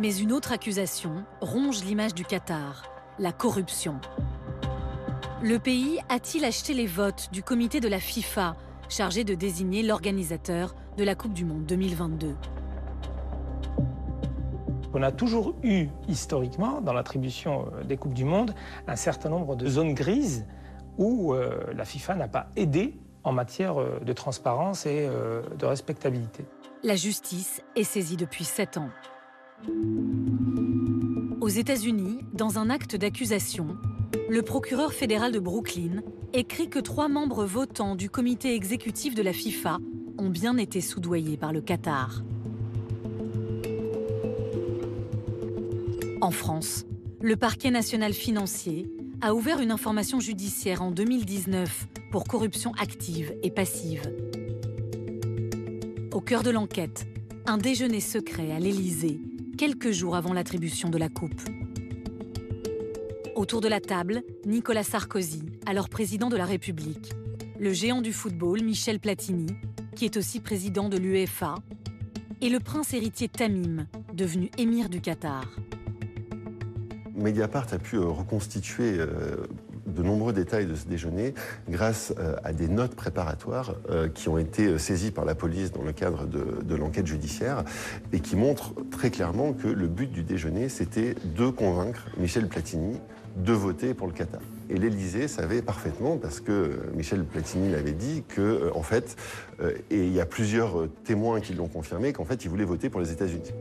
Mais une autre accusation ronge l'image du Qatar, la corruption. Le pays a-t-il acheté les votes du comité de la FIFA, chargé de désigner l'organisateur de la Coupe du Monde 2022 ? On a toujours eu, historiquement, dans l'attribution des Coupes du Monde, un certain nombre de zones grises où la FIFA n'a pas aidé en matière de transparence et de respectabilité. La justice est saisie depuis 7 ans. Aux États-Unis, dans un acte d'accusation, le procureur fédéral de Brooklyn écrit que 3 membres votants du comité exécutif de la FIFA ont bien été soudoyés par le Qatar. En France, le parquet national financier a ouvert une information judiciaire en 2019 pour corruption active et passive. Au cœur de l'enquête, un déjeuner secret à l'Élysée, quelques jours avant l'attribution de la coupe. Autour de la table, Nicolas Sarkozy, alors président de la République, le géant du football Michel Platini, qui est aussi président de l'UEFA, et le prince héritier Tamim, devenu émir du Qatar. Mediapart a pu reconstituer de nombreux détails de ce déjeuner grâce à des notes préparatoires qui ont été saisies par la police dans le cadre de l'enquête judiciaire et qui montrent très clairement que le but du déjeuner, c'était de convaincre Michel Platini de voter pour le Qatar. Et l'Élysée savait parfaitement, parce que Michel Platini l'avait dit, que en fait, et il y a plusieurs témoins qui l'ont confirmé, qu'en fait, il voulait voter pour les États-Unis.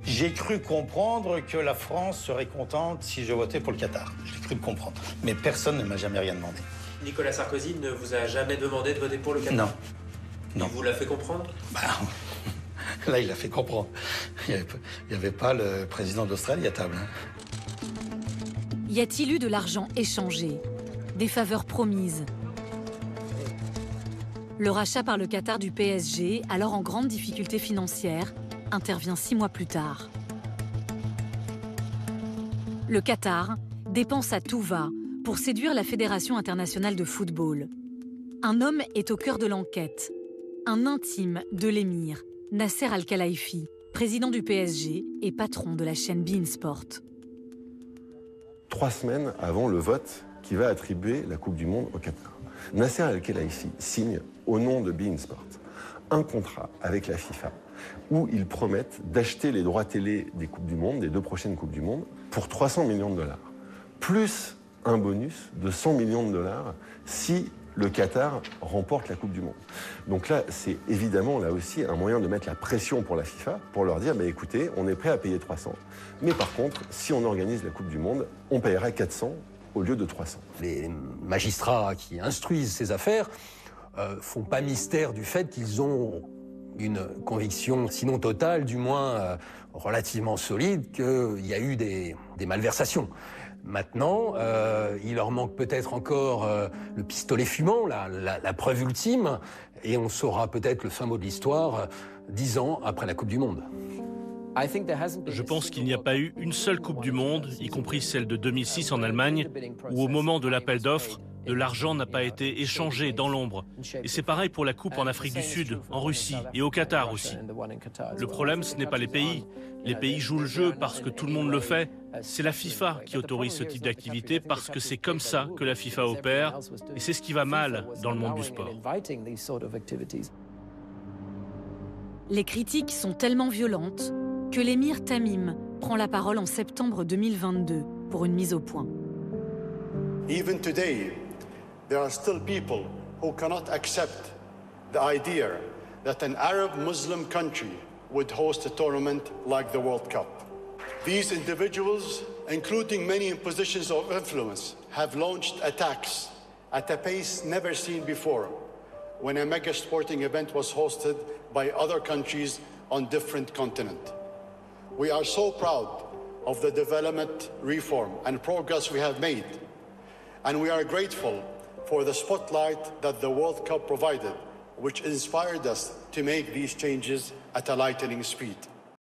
J'ai cru comprendre que la France serait contente si je votais pour le Qatar. J'ai cru le comprendre. Mais personne ne m'a jamais rien demandé. Nicolas Sarkozy ne vous a jamais demandé de voter pour le Qatar? Non. Non. Il vous l'a fait comprendre? Là, il l'a fait comprendre. Il n'y avait pas le président d'Australie à table. Y a-t-il eu de l'argent échangé? Des faveurs promises? Le rachat par le Qatar du PSG, alors en grande difficulté financière, intervient 6 mois plus tard. Le Qatar dépense à tout va pour séduire la Fédération internationale de football. Un homme est au cœur de l'enquête, un intime de l'émir, Nasser Al-Khelaifi, président du PSG et patron de la chaîne beIN Sport. 3 semaines avant le vote qui va attribuer la Coupe du Monde au Qatar, Nasser Al-Khelaifi signe, au nom de beIN Sport, un contrat avec la FIFA où ils promettent d'acheter les droits télé des Coupes du Monde, des 2 prochaines Coupes du Monde, pour 300 millions de dollars, plus un bonus de 100 millions de dollars si le Qatar remporte la Coupe du Monde. Donc là, c'est évidemment, là aussi, un moyen de mettre la pression pour la FIFA, pour leur dire, écoutez, on est prêt à payer 300, mais par contre, si on organise la Coupe du Monde, on paiera 400 au lieu de 300. Les magistrats qui instruisent ces affaires font pas mystère du fait qu'ils ont une conviction, sinon totale, du moins relativement solide, qu'il y a eu des malversations. Maintenant, il leur manque peut-être encore le pistolet fumant, la preuve ultime, et on saura peut-être le fin mot de l'histoire 10 ans après la Coupe du Monde. Je pense qu'il n'y a pas eu une seule Coupe du Monde, y compris celle de 2006 en Allemagne, où au moment de l'appel d'offres, de l'argent n'a pas été échangé dans l'ombre. Et c'est pareil pour la Coupe en Afrique du Sud, en Russie et au Qatar aussi. Le problème, ce n'est pas les pays. Les pays jouent le jeu parce que tout le monde le fait. C'est la FIFA qui autorise ce type d'activité parce que c'est comme ça que la FIFA opère. Et c'est ce qui va mal dans le monde du sport. Les critiques sont tellement violentes que l'émir Tamim prend la parole en septembre 2022 pour une mise au point. Even today, there are still people who cannot accept the idea that an Arab Muslim country would host a tournament like the World Cup. These individuals, including many in positions of influence, have launched attacks at a pace never seen before when a mega sporting event was hosted by other countries on different continents. We are so proud of the development, reform, and progress we have made. And we are grateful for the spotlight that the World Cup provided, which inspired us to make these changes at a lightning speed.